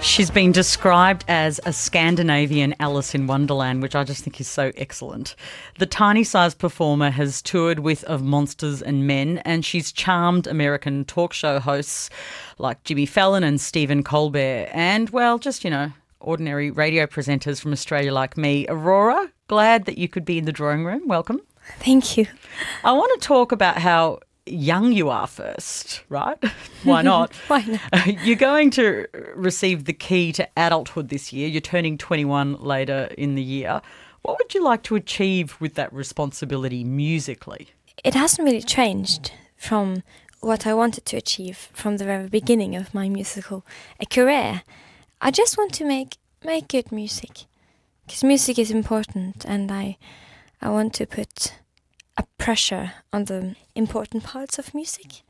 She's been described as a Scandinavian Alice in Wonderland, which I just think is so excellent. The tiny-sized performer has toured with Of Monsters and Men, and she's charmed American talk show hosts like Jimmy Fallon and Stephen Colbert and, well, just, ordinary radio presenters from Australia like me. Aurora, glad that you could be in the drawing room. Welcome. Thank you. I want to talk about how young you are first, right? Why not? Why not? You're going to receive the key to adulthood this year. You're turning 21 later in the year. What would you like to achieve with that responsibility musically? It hasn't really changed from what I wanted to achieve from the very beginning of my musical career. I just want to make good music, because music is important, and I want to put a pressure on the important parts of music,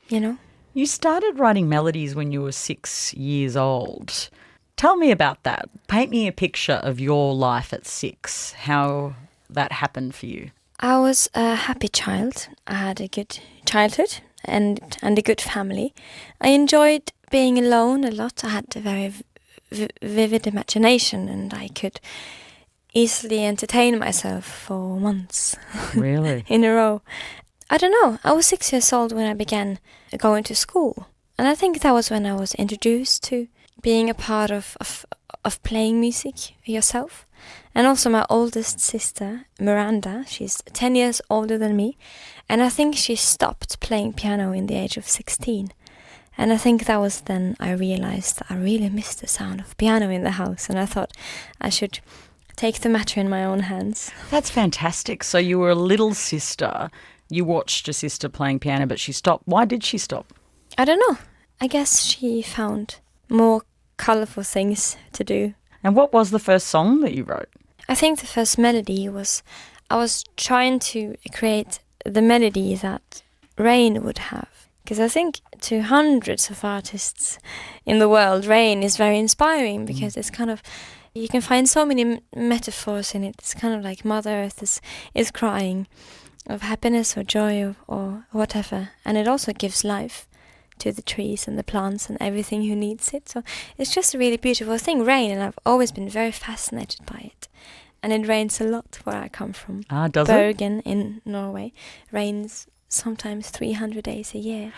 You started writing melodies when you were 6 years old. Tell me about that. Paint me a picture of your life at 6, how that happened for you. I was a happy child. I had a good childhood and a good family. I enjoyed being alone a lot. I had a very vivid imagination, and I could easily entertain myself for months. Really? In a row. I don't know. I was 6 years old when I began going to school. And I think that was when I was introduced to being a part of playing music yourself. And also my oldest sister, Miranda, she's 10 years older than me. And I think she stopped playing piano in the age of 16. And I think that was then I realized that I really missed the sound of piano in the house. And I thought I should take the matter in my own hands. That's fantastic. So you were a little sister. You watched your sister playing piano, but she stopped. Why did she stop? I don't know. I guess she found more colourful things to do. And what was the first song that you wrote? I think the first melody was, I was trying to create the melody that Rain would have. Because I think to hundreds of artists in the world, Rain is very inspiring, because it's kind of, you can find so many metaphors in it. It's kind of like Mother Earth is crying of happiness or joy or whatever. And it also gives life to the trees and the plants and everything who needs it. So it's just a really beautiful thing, rain, and I've always been very fascinated by it. And it rains a lot where I come from. Does Bergen in Norway rains sometimes 300 days a year.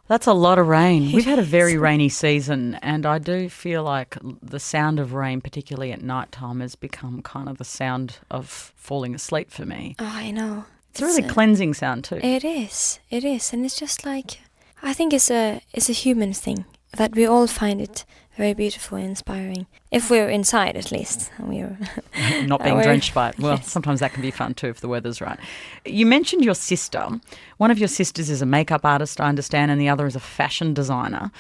That's a lot of rain. We've had a very rainy season, and I do feel like the sound of rain, particularly at night time, has become kind of the sound of falling asleep for me. Oh, I know. It's a really cleansing sound too. It is, and it's just like, I think it's a human thing, that we all find it very beautiful and inspiring. If we're inside, at least. We're not being drenched by it. Well, sometimes that can be fun too if the weather's right. You mentioned your sister. One of your sisters is a makeup artist, I understand, and the other is a fashion designer.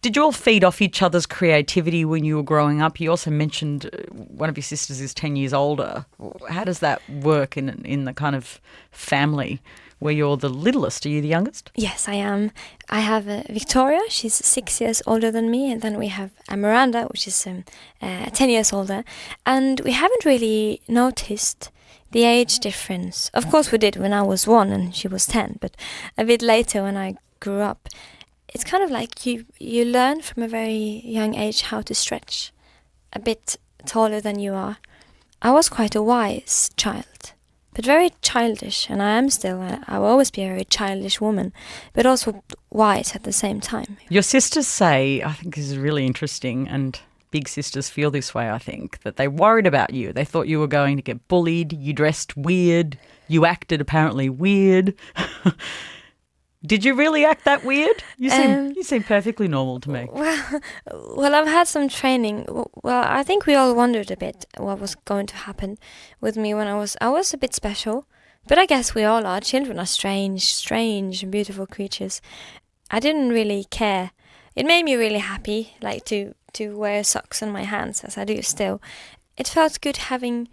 Did you all feed off each other's creativity when you were growing up? You also mentioned one of your sisters is 10 years older. How does that work in the kind of family where you're the littlest? Are you the youngest? Yes, I am. I have Victoria, she's 6 years older than me, and then we have Miranda, which is 10 years older. And we haven't really noticed the age difference. Of course we did when I was 1 and she was 10, but a bit later when I grew up, it's kind of like you learn from a very young age how to stretch a bit taller than you are. I was quite a wise child, but very childish, and I am still. I will always be a very childish woman, but also wise at the same time. Your sisters say, I think this is really interesting, and big sisters feel this way, I think, that they worried about you. They thought you were going to get bullied, you dressed weird, you acted apparently weird. Did you really act that weird? You seem perfectly normal to me. Well, I've had some training. Well, I think we all wondered a bit what was going to happen with me when I was a bit special. But I guess we all are. Children are strange and beautiful creatures. I didn't really care. It made me really happy, like to wear socks on my hands, as I do still. It felt good having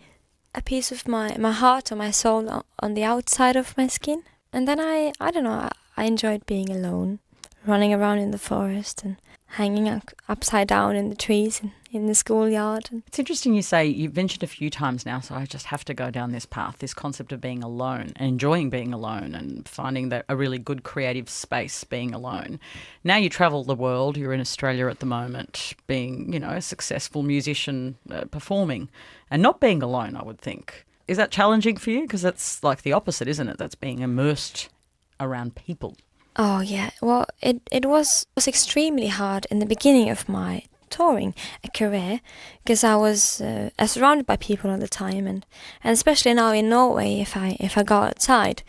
a piece of my heart or my soul on the outside of my skin. And then I don't know, I enjoyed being alone, running around in the forest and hanging upside down in the trees in the schoolyard. It's interesting you say, you've mentioned a few times now, so I just have to go down this path, this concept of being alone and enjoying being alone and finding that a really good creative space being alone. Now you travel the world, you're in Australia at the moment, being, a successful musician performing and not being alone, I would think. Is that challenging for you? Because that's like the opposite, isn't it? That's being immersed around people. Oh, yeah. Well, it was extremely hard in the beginning of my touring career because I was surrounded by people all the time, and especially now in Norway, if I go outside,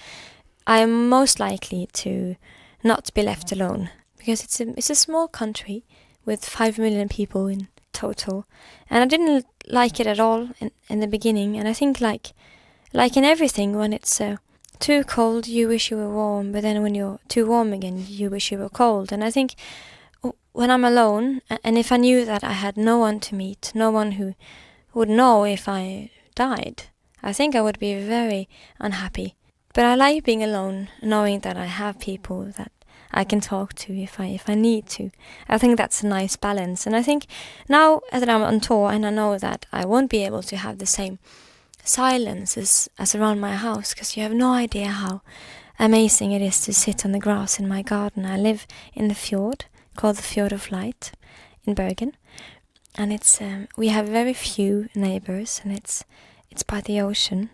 I am most likely to not be left alone because it's a small country with 5 million people in total, and I didn't like it at all in the beginning. And I think like in everything, when it's too cold, you wish you were warm, but then when you're too warm again, you wish you were cold. And I think when I'm alone, and if I knew that I had no one to meet, no one who would know if I died, I think I would be very unhappy. But I like being alone, knowing that I have people that I can talk to if I need to. I think that's a nice balance. And I think now that I'm on tour and I know that I won't be able to have the same silence as around my house, because you have no idea how amazing it is to sit on the grass in my garden. I live in the fjord called the Fjord of Light in Bergen, and it's we have very few neighbors, and it's by the ocean,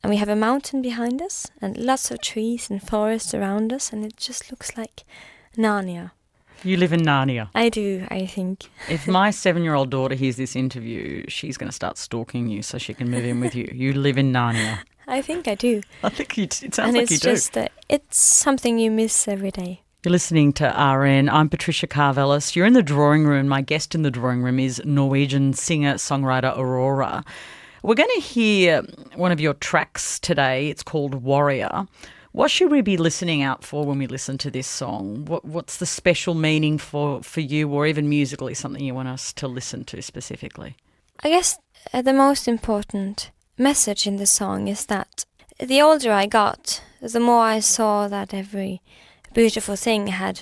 and we have a mountain behind us and lots of trees and forests around us, and it just looks like Narnia. You live in Narnia. I do, I think. If my 7-year-old daughter hears this interview, she's going to start stalking you so she can move in with you. You live in Narnia. I think I do. I think it sounds and like you do. And it's just it's something you miss every day. You're listening to RN. I'm Patricia Carvelis. You're in the drawing room. My guest in the drawing room is Norwegian singer-songwriter AURORA. We're going to hear one of your tracks today. It's called Warrior. What should we be listening out for when we listen to this song? What's the special meaning for you, or even musically, something you want us to listen to specifically? I guess the most important message in the song is that the older I got, the more I saw that every beautiful thing had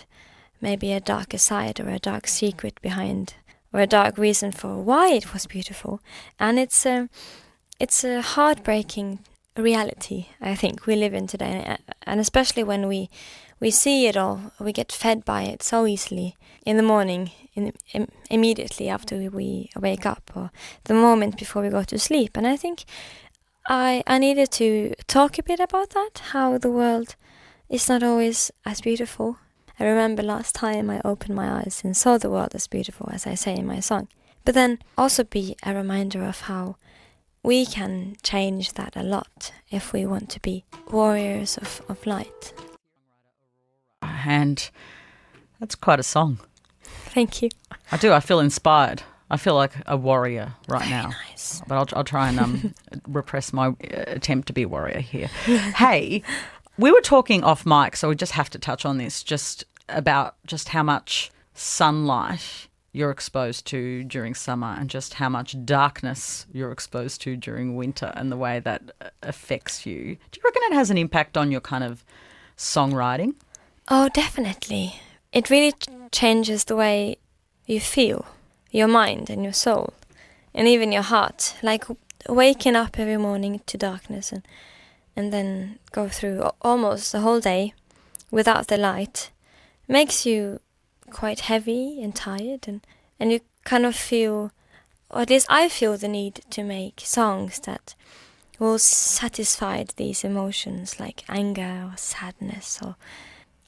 maybe a darker side or a dark secret behind, or a dark reason for why it was beautiful. And it's a heartbreaking reality, I think, we live in today, and especially when we see it all, we get fed by it so easily in the morning, immediately after we wake up, or the moment before we go to sleep. And I think I needed to talk a bit about that, how the world is not always as beautiful. I remember last time I opened my eyes and saw the world as beautiful, as I say in my song, but then also be a reminder of how we can change that a lot if we want to be warriors of light. And that's quite a song. Thank you. I do. I feel inspired. I feel like a warrior right now. Very nice. But I'll try and repress my attempt to be a warrior here. Hey, we were talking off mic, so we just have to touch on this, just about just how much sunlight you're exposed to during summer and just how much darkness you're exposed to during winter and the way that affects you. Do you reckon it has an impact on your kind of songwriting? Oh, definitely. It really changes the way you feel, your mind and your soul, and even your heart. Like waking up every morning to darkness and then go through almost the whole day without the light makes you quite heavy and tired, and you kind of feel, or at least I feel, the need to make songs that will satisfy these emotions like anger or sadness or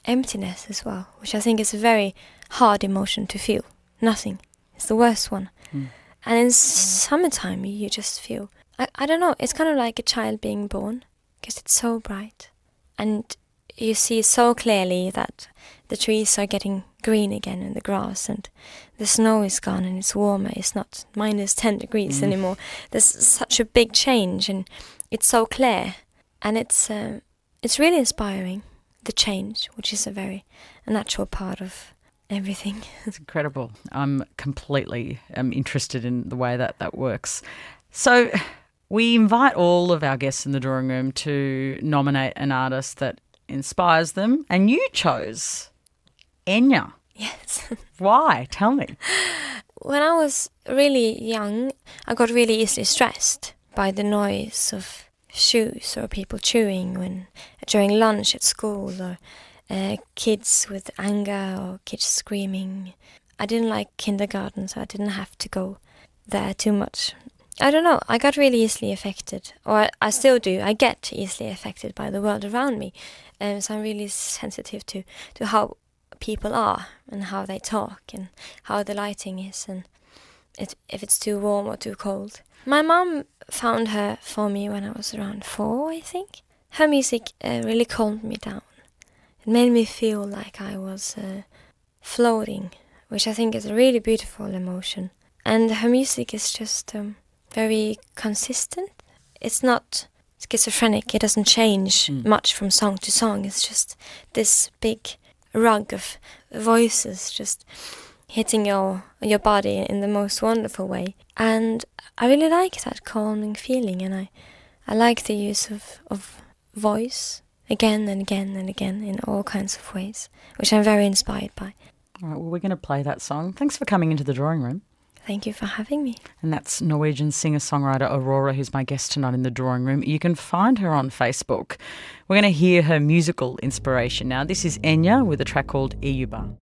emptiness as well, which I think is a very hard emotion to feel. Nothing. It's the worst one. And in summertime you just feel, I don't know, it's kind of like a child being born, because it's so bright and you see so clearly that the trees are getting green again in the grass, and the snow is gone and it's warmer. It's not minus 10 degrees anymore. There's such a big change, and it's so clear, and it's really inspiring, the change, which is a natural part of everything. It's incredible. I'm completely interested in the way that works. So we invite all of our guests in the drawing room to nominate an artist that inspires them, and you chose Enya. Yes. Why? Tell me. When I was really young, I got really easily stressed by the noise of shoes or people chewing during lunch at school, or kids with anger or kids screaming. I didn't like kindergarten, so I didn't have to go there too much. I don't know, I got really easily affected, or I still do. I get easily affected by the world around me, so I'm really sensitive to how people are and how they talk and how the lighting is and if it's too warm or too cold. My mom found her for me when I was around 4, I think. Her music really calmed me down. It made me feel like I was floating, which I think is a really beautiful emotion. And her music is just very consistent. It's not schizophrenic. It doesn't change much from song to song. It's just this big rug of voices just hitting your body in the most wonderful way. And I really like that calming feeling, and I like the use of voice again and again and again in all kinds of ways, which I'm very inspired by. All right, well, we're going to play that song. Thanks for coming into the drawing room. Thank you for having me. And that's Norwegian singer-songwriter Aurora, who's my guest tonight in the drawing room. You can find her on Facebook. We're going to hear her musical inspiration now. This is Enya with a track called AURORA.